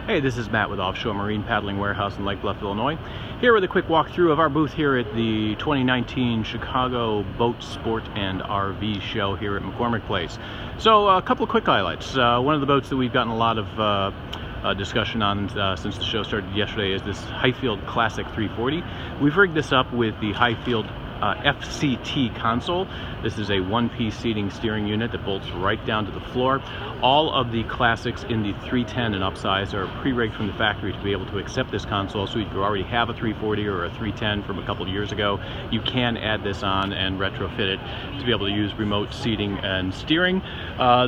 Hey, this is Matt with Offshore Marine Paddling Warehouse in Lake Bluff, Illinois. Here with a quick walkthrough of our booth here at the 2019 Chicago Boat, Sport, and RV Show here at McCormick Place. So a couple of quick highlights. One of the boats that we've gotten a lot of discussion on since the show started yesterday is this Highfield Classic 340. We've rigged this up with the Highfield FCT console. This is a one-piece seating steering unit that bolts right down to the floor. All of the classics in the 310 and upsize are pre-rigged from the factory to be able to accept this console. So if you already have a 340 or a 310 from a couple of years ago, you can add this on and retrofit it to be able to use remote seating and steering.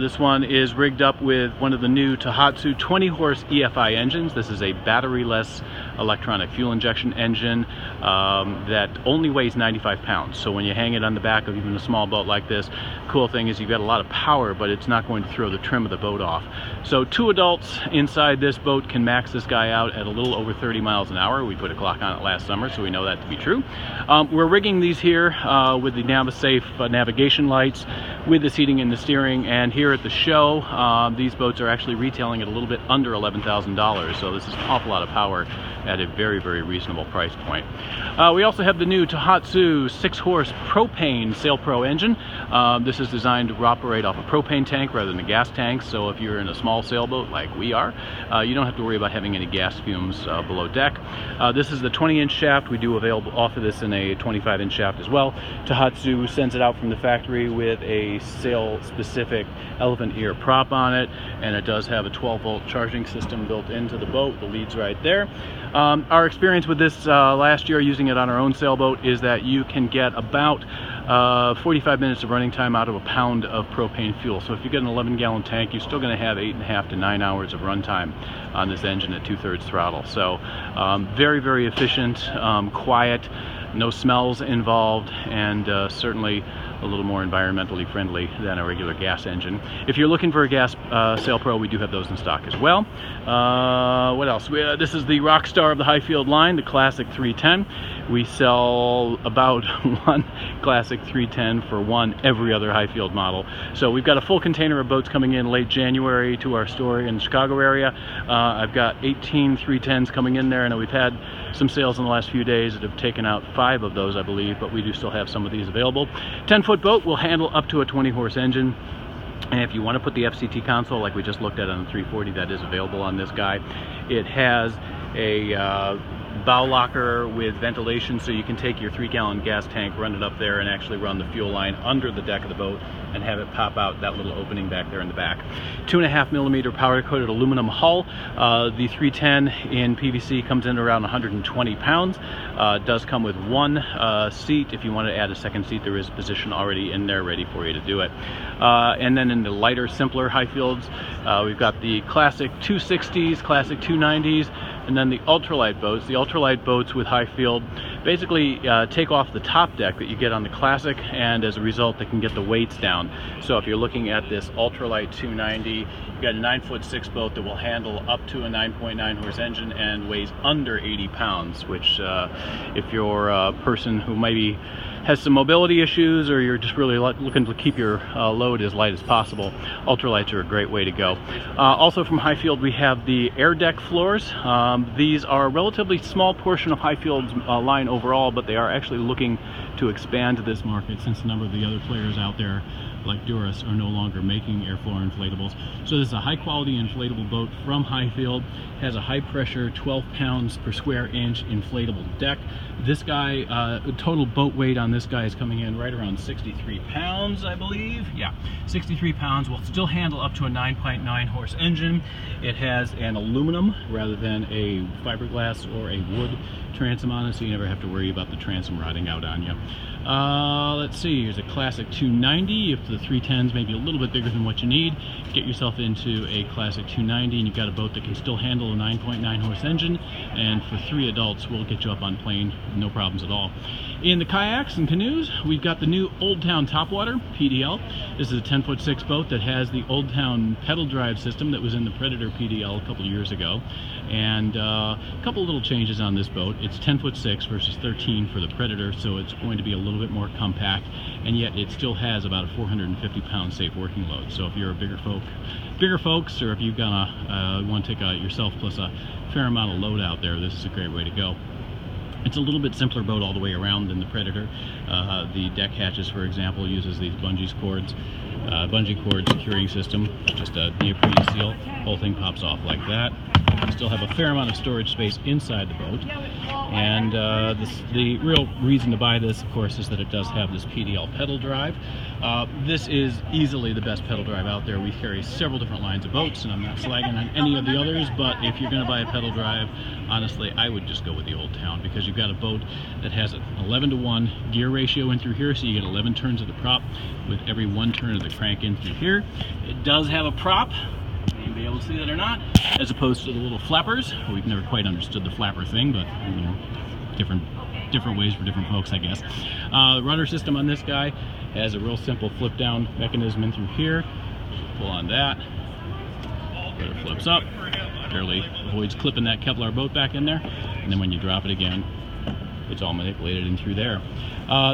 This one is rigged up with one of the new Tohatsu 20-horse EFI engines. This is a battery-less electronic fuel injection engine that only weighs 95 pounds. So when you hang it on the back of even a small boat like this, cool thing is you've got a lot of power, but it's not going to throw the trim of the boat off. So 2 adults inside this boat can max this guy out at a little over 30 miles an hour. We put a clock on it last summer, so we know that to be true. We're rigging these here with the NaviSafe navigation lights, with the seating and the steering, and here at the show, these boats are actually retailing at a little bit under $11,000, so this is an awful lot of power at a very, very reasonable price point. We also have the new Tohatsu 6-horse Propane Sail Pro engine. This is designed to operate off a propane tank rather than a gas tank, so if you're in a small sailboat like we are, you don't have to worry about having any gas fumes below deck. This is the 20-inch shaft. We do offer this in a 25-inch shaft as well. Tohatsu sends it out from the factory with a sail-specific elephant ear prop on it, and it does have a 12-volt charging system built into the boat. The lead's right there. Our experience with this last year using it on our own sailboat is that you can get about 45 minutes of running time out of a pound of propane fuel. So if you get an 11-gallon tank, you're still going to have 8.5 to 9 hours of run time on this engine at 2/3 throttle. So very, very efficient, quiet, no smells involved, and certainly a little more environmentally friendly than a regular gas engine. If you're looking for a gas Sail Pro, we do have those in stock as well. What else? This is the rock star of the Highfield line, the Classic 310. We sell about one Classic 310 for one every other Highfield model. So we've got a full container of boats coming in late January to our store in the Chicago area. I've got 18 310s coming in there, and we've had some sales in the last few days that have taken out 5 of those, I believe, but we do still have some of these available. 10-foot boat will handle up to a 20-horse engine. And if you want to put the FCT console like we just looked at on the 340, that is available on this guy. It has a bow locker with ventilation, so you can take your 3-gallon gas tank, run it up there, and actually run the fuel line under the deck of the boat and have it pop out that little opening back there in the back. 2.5mm powder-coated aluminum hull. The 310 in PVC comes in around 120 pounds. It does come with one seat. If you want to add a second seat, there is a position already in there ready for you to do it. And then in the lighter, simpler Highfields, we've got the Classic 260s, Classic 290s, and then the Ultralight Boats. The Ultralight Boats with Highfield basically take off the top deck that you get on the Classic, and as a result they can get the weights down. So if you're looking at this Ultralight 290, you've got a 9'6" boat that will handle up to a 9.9 horse engine and weighs under 80 pounds, which if you're a person who maybe has some mobility issues, or you're just really looking to keep your load as light as possible, ultralights are a great way to go. Also from Highfield, we have the air deck floors. These are a relatively small portion of Highfield's line overall, but they are actually looking to expand to this market since a number of the other players out there like Duras are no longer making airfloor inflatables. So this is a high quality inflatable boat from Highfield. Has a high pressure 12 pounds per square inch inflatable deck. This guy, total boat weight on this guy is coming in right around 63 pounds, I believe. Yeah, 63 pounds. Will still handle up to a 9.9 horse engine. It has an aluminum rather than a fiberglass or a wood transom on it, so you never have to worry about the transom rotting out on you. Let's see, here's a Classic 290. If the 310's maybe a little bit bigger than what you need, get yourself into a Classic 290 and you've got a boat that can still handle a 9.9 horse engine, and for 3 adults we'll get you up on plane, no problems at all. In the kayaks and canoes, we've got the new Town Top Water Pdl. This is a 10'6" boat that has the Old Town Pedal Drive system that was in the Predator Pdl a couple of years ago, and a couple little changes on this boat. It's 10'6" versus 13 for the Predator, so it's going to be a little little bit more compact, and yet it still has about a 450-pound safe working load. So if you're a bigger folks, or if you've got want to take yourself plus a fair amount of load out there, this is a great way to go. It's a little bit simpler boat all the way around than the Predator. The deck hatches, for example, uses these bungee cord securing system, just a neoprene seal. Whole thing pops off like that. You still have a fair amount of storage space inside the boat. And the real reason to buy this, of course, is that it does have this Pdl Pedal Drive. This is easily the best pedal drive out there. We carry several different lines of boats, and I'm not slagging on any of the others, but if you're going to buy a pedal drive, honestly, I would just go with the Old Town, because you've got a boat that has an 11-to-1 gear ratio in through here, so you get 11 turns of the prop with every 1 turn of the crank in through here. It does have a prop. You'll be able to see that or not, as opposed to the little flappers. We've never quite understood the flapper thing, but you know, different ways for different folks, I guess. The rudder system on this guy has a real simple flip down mechanism in through here. Pull on that, rudder flips up, barely avoids clipping that Kevlar boat back in there, and then when you drop it again, it's all manipulated in through there.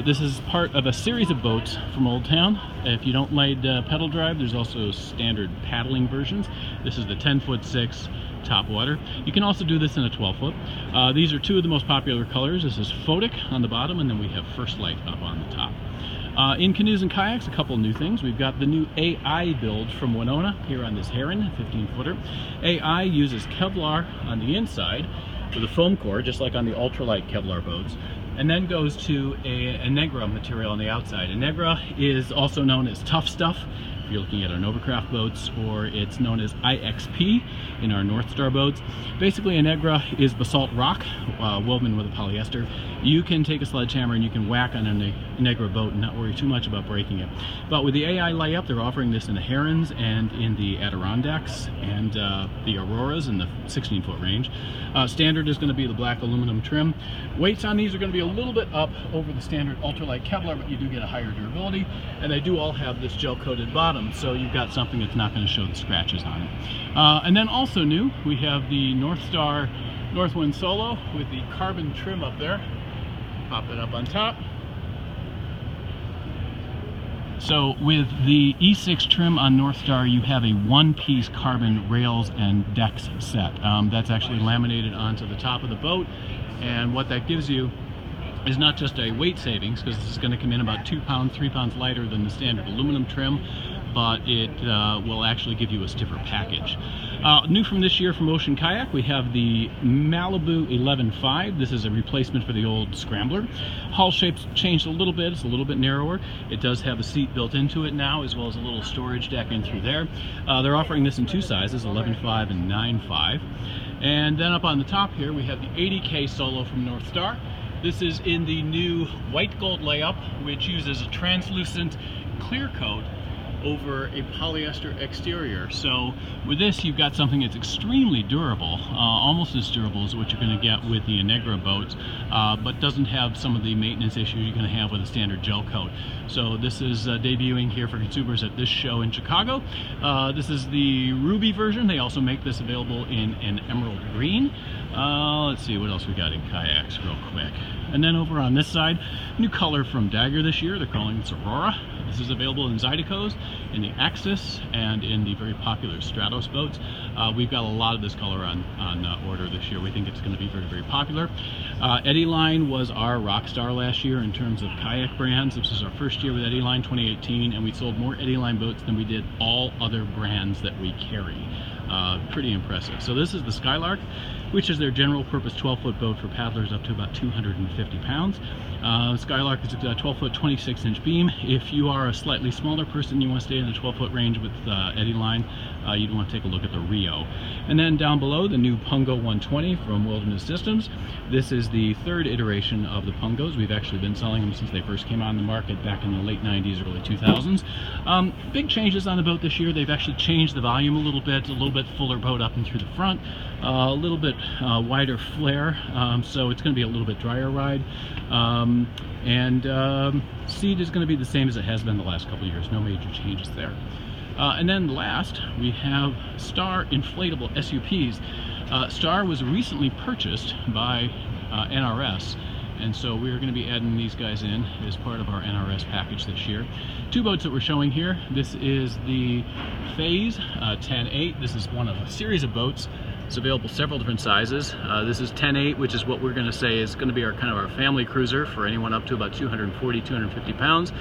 This is part of a series of boats from Old Town. If you don't like pedal drive, there's also standard paddling versions. This is the 10'6" top water. You can also do this in a 12-foot. These are two of the most popular colors. This is Photic on the bottom, and then we have First Light up on the top. In Canoes and Kayaks, a couple new things. We've got the new AI build from Winona here on this Heron 15-footer. AI uses Kevlar on the inside with a foam core, just like on the Ultralight Kevlar boats, and then goes to a Negra material on the outside. A Negra is also known as Tough Stuff if you're looking at our Novacraft boats, or it's known as IXP in our North Star boats. Basically, a Negra is basalt rock woven with a polyester. You can take a sledgehammer and you can whack on a Negra boat and not worry too much about breaking it. But with the AI layup, they're offering this in the Herons and in the Adirondacks and the Auroras in the 16-foot range. Standard is going to be the black aluminum trim. Weights on these are going to be a little bit up over the standard Ultralight Kevlar, but you do get a higher durability, and they do all have this gel-coated bottom, so you've got something that's not going to show the scratches on it. And then also new, we have the North Star Northwind Solo with the carbon trim up there. Pop it up on top. So with the E6 trim on North Star, you have a one-piece carbon rails and decks set. That's actually laminated onto the top of the boat, and what that gives you is not just a weight savings, because this is going to come in about 2 pounds, 3 pounds lighter than the standard aluminum trim, but it will actually give you a stiffer package. New from this year from Ocean Kayak, we have the Malibu 11.5. This is a replacement for the old Scrambler. Hull shape's changed a little bit. It's a little bit narrower. It does have a seat built into it now, as well as a little storage deck in through there. They're offering this in two sizes, 11.5 and 9.5. And then up on the top here, we have the 80K Solo from North Star. This is in the new white gold layup, which uses a translucent clear coat over a polyester exterior. So with this, you've got something that's extremely durable, almost as durable as what you're going to get with the Negra boats, but doesn't have some of the maintenance issues you're going to have with a standard gel coat. So this is debuting here for consumers at this show in Chicago. This is the Ruby version. They also make this available in an emerald green. Let's see what else we got in kayaks real quick. And then over on this side, new color from Dagger this year. They're calling this Aurora. This is available in Zydeco's, in the Axis, and in the very popular Stratos boats. We've got a lot of this color on order this year. We think it's going to be very, very popular. Eddy Line was our rock star last year in terms of kayak brands. This is our first year with Eddy Line, 2018, and we sold more Eddy Line boats than we did all other brands that we carry. Pretty impressive. So this is the Skylark, which is their general purpose 12-foot boat for paddlers up to about 250 pounds. Skylark is a 12-foot 26-inch beam. If you are a slightly smaller person, you want to stay in the 12-foot range with Eddy Line, you'd want to take a look at the Rio. And then down below, the new Pongo 120 from Wilderness Systems. This is the third iteration of the Pongos. We've actually been selling them since they first came on the market back in the late 90s, early 2000s. Big changes on the boat this year. They've actually changed the volume a little bit fuller boat up and through the front, a little bit wider flare, so it's going to be a little bit drier ride. Seat is going to be the same as it has been the last couple of years. No major changes there. And then last, we have Star inflatable SUPs. Star was recently purchased by NRS, and so we're going to be adding these guys in as part of our NRS package this year. Two boats that we're showing here. This is the Phase 10-8. This is one of a series of boats. It's available several different sizes. This is 10-8, which is what we're going to say is going to be our kind of our family cruiser for anyone up to about 240, 250 pounds.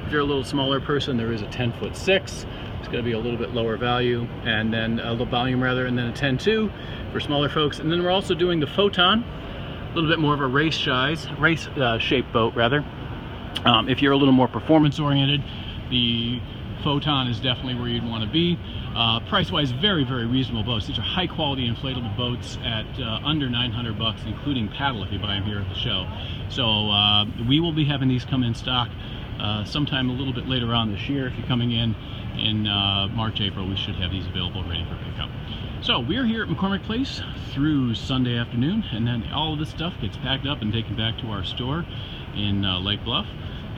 If you're a little smaller person, there is a 10'6". It's going to be a little bit lower value, and then a little volume rather, and then a 10-2 for smaller folks. And then we're also doing the Photon, a little bit more of a race shaped boat rather. If you're a little more performance oriented, the Photon is definitely where you'd want to be. Price-wise, very, very reasonable boats. These are high-quality inflatable boats at under $900, including paddle if you buy them here at the show. So we will be having these come in stock sometime a little bit later on this year. If you're coming in March, April, we should have these available ready for pickup. So we're here at McCormick Place through Sunday afternoon, and then all of this stuff gets packed up and taken back to our store in Lake Bluff.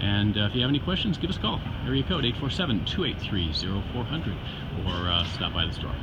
And if you have any questions, give us a call. Area code 847-283-0400, or stop by the store.